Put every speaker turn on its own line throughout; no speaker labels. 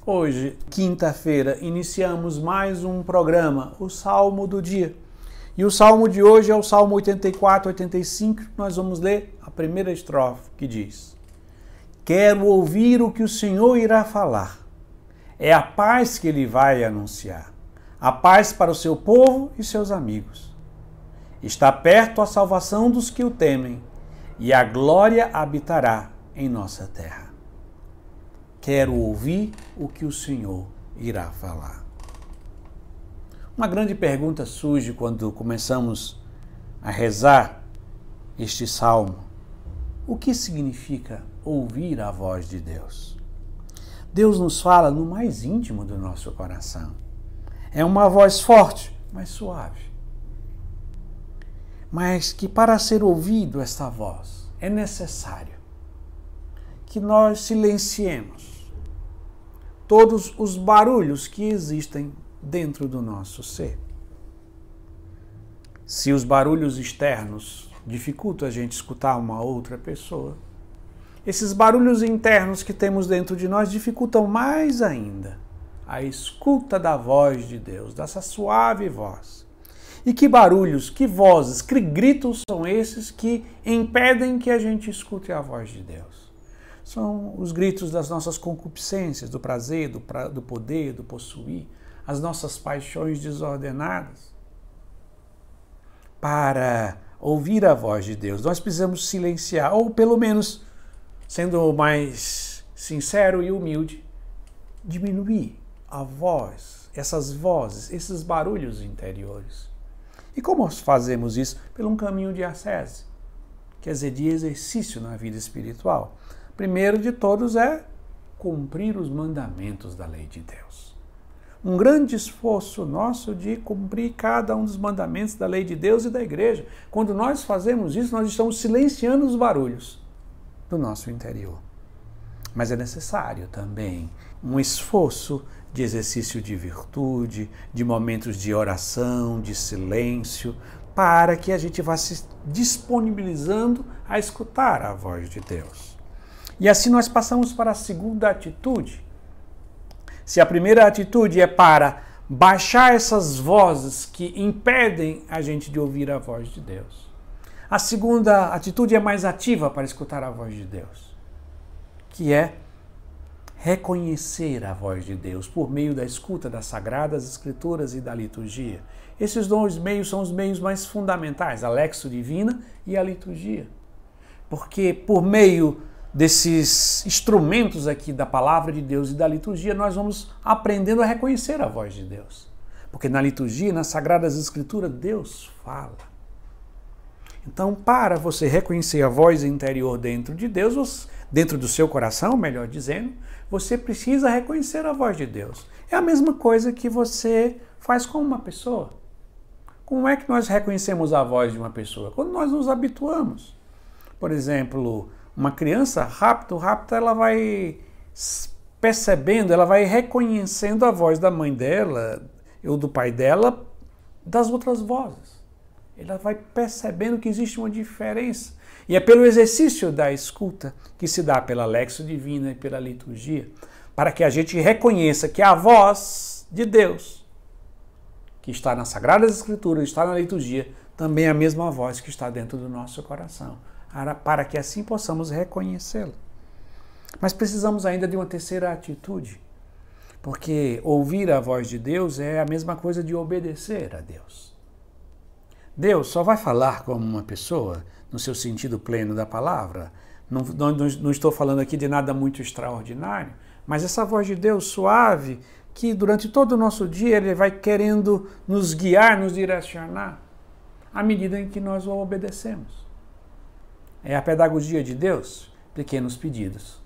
Hoje, quinta-feira, iniciamos mais um programa, o Salmo do Dia. E o Salmo de hoje é o Salmo 84, 85. Nós vamos ler a primeira estrofe, que diz: Quero ouvir o que o Senhor irá falar. É a paz que Ele vai anunciar. A paz para o seu povo e seus amigos. Está perto a salvação dos que o temem, e a glória habitará em nossa terra. Quero ouvir o que o Senhor irá falar. Uma grande pergunta surge quando começamos a rezar este salmo. O que significa ouvir a voz de Deus? Deus nos fala no mais íntimo do nosso coração. É uma voz forte, mas suave. Mas que para ser ouvido esta voz é necessário que nós silenciemos todos os barulhos que existem dentro do nosso ser. Se os barulhos externos dificultam a gente escutar uma outra pessoa, esses barulhos internos que temos dentro de nós dificultam mais ainda a escuta da voz de Deus, dessa suave voz. E que barulhos, que vozes, que gritos são esses que impedem que a gente escute a voz de Deus? São os gritos das nossas concupiscências, do prazer, do poder, do possuir, as nossas paixões desordenadas. Para ouvir a voz de Deus, nós precisamos silenciar, ou pelo menos, sendo mais sincero e humilde, diminuir a voz, essas vozes, esses barulhos interiores. E como fazemos isso? Por um caminho de ascese, quer dizer, de exercício na vida espiritual. Primeiro de todos é cumprir os mandamentos da lei de Deus. Um grande esforço nosso de cumprir cada um dos mandamentos da lei de Deus e da igreja. Quando nós fazemos isso, nós estamos silenciando os barulhos do nosso interior. Mas é necessário também um esforço de exercício de virtude, de momentos de oração, de silêncio, para que a gente vá se disponibilizando a escutar a voz de Deus. E assim nós passamos para a segunda atitude. Se a primeira atitude é para baixar essas vozes que impedem a gente de ouvir a voz de Deus, a segunda atitude é mais ativa para escutar a voz de Deus, que é reconhecer a voz de Deus por meio da escuta das Sagradas Escrituras e da liturgia. Esses dois meios são os meios mais fundamentais, a Lexio Divina e a liturgia. Porque por meio desses instrumentos aqui da palavra de Deus e da liturgia, nós vamos aprendendo a reconhecer a voz de Deus. Porque na liturgia, nas Sagradas Escrituras, Deus fala. Então, para você reconhecer a voz interior dentro de Deus, dentro do seu coração, melhor dizendo, você precisa reconhecer a voz de Deus. É a mesma coisa que você faz com uma pessoa. Como é que nós reconhecemos a voz de uma pessoa? Quando nós nos habituamos. Por exemplo, uma criança, rápido, ela vai percebendo, ela vai reconhecendo a voz da mãe dela ou do pai dela das outras vozes. Ela vai percebendo que existe uma diferença. E é pelo exercício da escuta que se dá pela Lexio Divina e pela liturgia, para que a gente reconheça que a voz de Deus, que está nas Sagradas Escrituras, está na liturgia, também é a mesma voz que está dentro do nosso coração, para que assim possamos reconhecê-la. Mas precisamos ainda de uma terceira atitude, porque ouvir a voz de Deus é a mesma coisa de obedecer a Deus. Deus só vai falar como uma pessoa, no seu sentido pleno da palavra. Não estou falando aqui de nada muito extraordinário, mas essa voz de Deus suave, que durante todo o nosso dia Ele vai querendo nos guiar, nos direcionar, à medida em que nós o obedecemos. É a pedagogia de Deus, pequenos pedidos,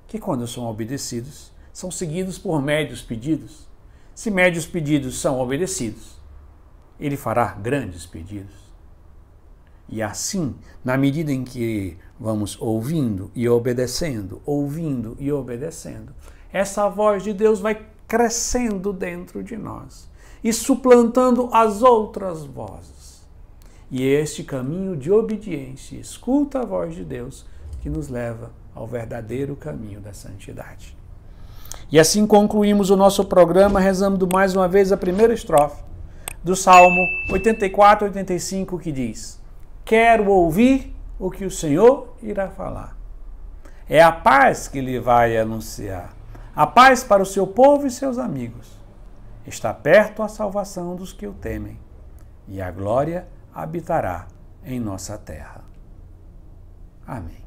que quando são obedecidos, são seguidos por médios pedidos. Se médios pedidos são obedecidos, Ele fará grandes pedidos. E assim, na medida em que vamos ouvindo e obedecendo, essa voz de Deus vai crescendo dentro de nós e suplantando as outras vozes. E é este caminho de obediência, escuta a voz de Deus, que nos leva ao verdadeiro caminho da santidade. E assim concluímos o nosso programa rezando mais uma vez a primeira estrofe do Salmo 84, 85, que diz: quero ouvir o que o Senhor irá falar. É a paz que Ele vai anunciar, a paz para o seu povo e seus amigos. Está perto a salvação dos que o temem, e a glória habitará em nossa terra. Amém.